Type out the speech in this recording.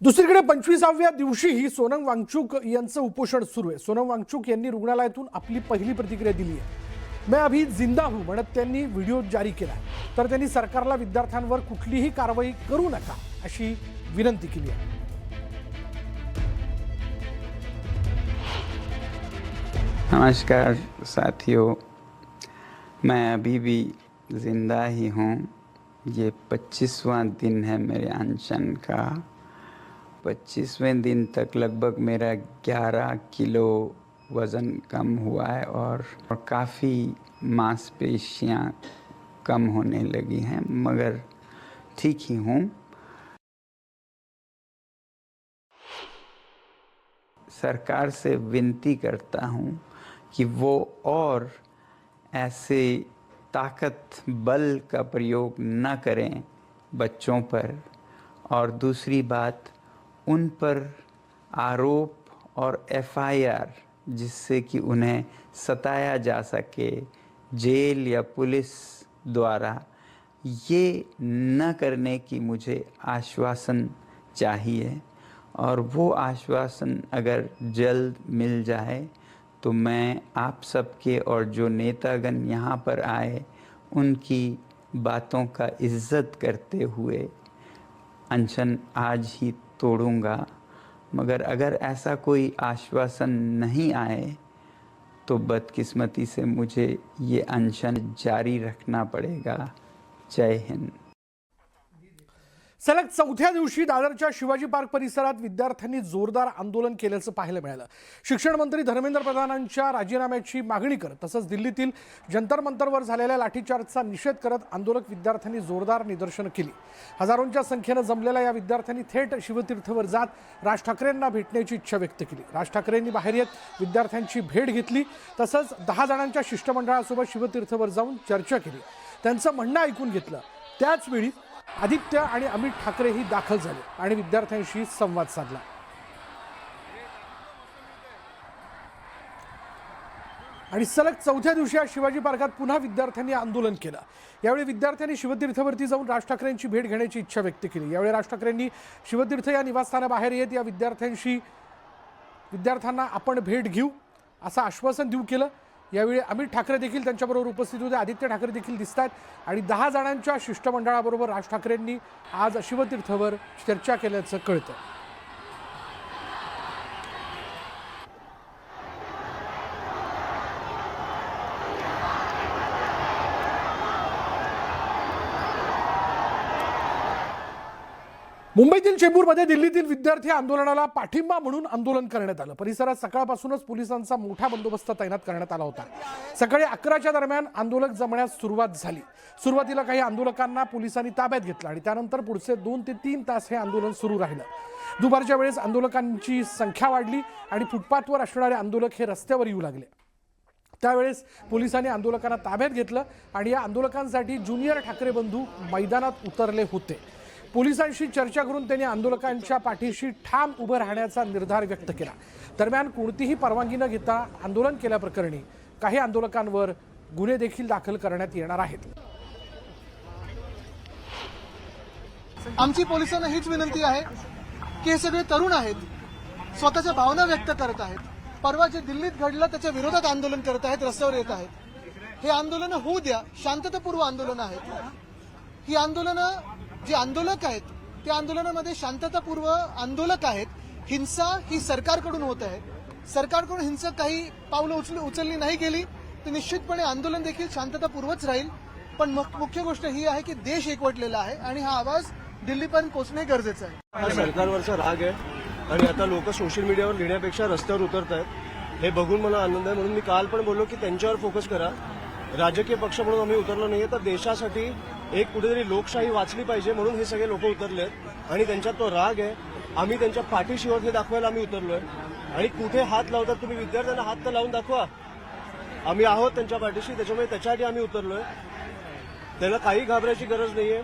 दुसरीकडे 25व्या दिवशीही सोनम वांगचुक यांचं उपोषण सुरू आहे। सोनम वांगचुक यांनी रुग्णालयातून आपली पहिली प्रतिक्रिया दिली आहे। मैं अभी जिंदा हूं म्हणत त्यांनी व्हिडिओ जारी केला। तर त्यांनी सरकारला विद्यार्थ्यांवर कुठलीही कारवाई करू नका अशी विनंती केली आहे। नमस्कार साथियों, मैं अभी भी ज़िंदा ही हूँ। ये 25वां दिन है मेरे अनशन का। 25वें दिन तक लगभग मेरा 11 किलो वज़न कम हुआ है और काफ़ी मांसपेशियाँ कम होने लगी हैं, मगर ठीक ही हूँ। सरकार से विनती करता हूँ कि वो और ऐसे ताकत बल का प्रयोग न करें बच्चों पर, और दूसरी बात उन पर आरोप और एफआईआर जिससे कि उन्हें सताया जा सके जेल या पुलिस द्वारा, ये न करने की मुझे आश्वासन चाहिए। और वो आश्वासन अगर जल्द मिल जाए तो मैं आप सबके और जो नेतागण यहाँ पर आए उनकी बातों का इज़्ज़त करते हुए अनशन आज ही तोड़ूंगा। मगर अगर ऐसा कोई आश्वासन नहीं आए तो बदकिस्मती से मुझे ये अनशन जारी रखना पड़ेगा। जय हिंद। सलग चौथ्या दिवशी दादरच्या शिवाजी पार्क परिसरात विद्यार्थ्यांनी जोरदार आंदोलन केल्याचं पाहायला मिळालं। शिक्षण मंत्री धर्मेंद्र प्रधानांच्या राजीनाम्याची मागणी करत तसंच दिल्लीतील जंतर मंतरवर झालेल्या लाठीचार्जचा निषेध करत आंदोलक विद्यार्थ्यांनी जोरदार निदर्शनं केली। हजारोंच्या संख्येने जमलेल्या या विद्यार्थ्यांनी थेट शिवतीर्थवर जात राज ठाकरेंना भेटण्याची इच्छा व्यक्त केली। राज ठाकरेंनी बाहेर येत विद्यार्थ्यांची भेट घेतली तसंच 10 जणांच्या शिष्टमंडळासोबत शिवतीर्थवर जाऊन चर्चा केली, त्यांचं म्हणणं ऐकून घेतलं। त्याचवेळी आदित्य आणि अमित ठाकरेही दाखल झाले आणि विद्यार्थ्यांशी संवाद साधला। आणि सलग चौथ्या दिवशी शिवाजी पार्कात पुन्हा विद्यार्थ्यांनी आंदोलन केलं। यावेळी विद्यार्थ्यांनी शिवतीर्थवरती जाऊन राज ठाकरेंची भेट घेण्याची इच्छा व्यक्त केली। यावेळी राज ठाकरेंनी शिवतीर्थ या निवासस्थानाबाहेर येत या विद्यार्थ्यांना आपण भेट घेऊ असं आश्वासन देऊ केलं। यावेळी अमित ठाकरे देखील त्यांच्याबरोबर उपस्थित होते, आदित्य ठाकरे देखील दिसतात आणि 10 जणांच्या शिष्टमंडळाबरोबर राज ठाकरेंनी आज शिवतीर्थवर चर्चा केल्याचं कळतं। मुंबईतील चेंबूरमध्ये दिल्लीतील विद्यार्थी आंदोलनाला पाठिंबा म्हणून आंदोलन करण्यात आलं। परिसरात सकाळपासूनच पोलिसांचा मोठा बंदोबस्त तैनात करण्यात आला होता। सकाळी 11च्या दरम्यान आंदोलक जमण्यास सुरुवात झाली। सुरुवातीला काही आंदोलकांना पोलिसांनी ताब्यात घेतलं आणि त्यानंतर पुढचे 2 ते 3 तास हे आंदोलन सुरू राहिलं। दुपारच्या वेळेस आंदोलकांची संख्या वाढली आणि फुटपाथवर असणारे आंदोलक हे रस्त्यावर येऊ लागले। त्यावेळेस पोलिसांनी आंदोलकांना ताब्यात घेतलं आणि या आंदोलकांसाठी ज्युनियर ठाकरे बंधू मैदानात उतरले होते। पोलिसांशी चर्चा करून त्यांनी आंदोलकांच्या पाठीशी ठाम उभं राहण्याचा निर्धार व्यक्त केला। दरम्यान कोणतीही परवानगी न घेता आंदोलन केल्याप्रकरणी काही आंदोलकांवर गुन्हे देखील दाखल करण्यात येणार आहेत। आमची पोलिसांना हीच विनंती आहे की हे सगळे तरुण आहेत, स्वतःच्या भावना व्यक्त करत आहेत, परवा जे दिल्लीत घडलं त्याच्या विरोधात आंदोलन करत आहेत, रस्त्यावर येत आहेत। हे आंदोलन होऊ द्या, शांततापूर्व आंदोलन आहेत। ही आंदोलनं जे आंदोलक आहेत त्या आंदोलनामध्ये शांततापूर्व आंदोलक आहेत। हिंसा ही सरकारकडून होत आहे, सरकारकडून हिंसक काही पावलं उचलली नाही गेली तर निश्चितपणे आंदोलन देखील शांततापूर्वच राहील। पण मुख्य गोष्ट ही आहे की देश एकवटलेला आहे आणि हा आवाज दिल्लीपर्यंत पोहोचणे गरजेचं आहे। सरकारवरचा राग आहे आणि आता लोक सोशल मीडियावर लिहिण्यापेक्षा रस्त्यावर उतरत आहेत, हे बघून मला आनंद आहे। म्हणून मी काल पण बोललो की त्यांच्यावर फोकस करा। राजकीय पक्ष म्हणून आम्ही उतरलो नाहीये, तर देशासाठी एक कुठेतरी लोकशाही वाचली पाहिजे म्हणून हे सगळे लोक उतरलेत आणि त्यांच्यात तो राग आहे। आम्ही त्यांच्या पाठीशी आहोत हे दाखवायला आम्ही उतरलोय। आणि कुठे हात लावतात तुम्ही विद्यार्थ्यांना हात तर लावून दाखवा, आम्ही आहोत त्यांच्या पाठीशी, त्याच्यामुळे त्याच्यासाठी आम्ही उतरलोय। त्याला काही घाबरायची गरज नाहीये।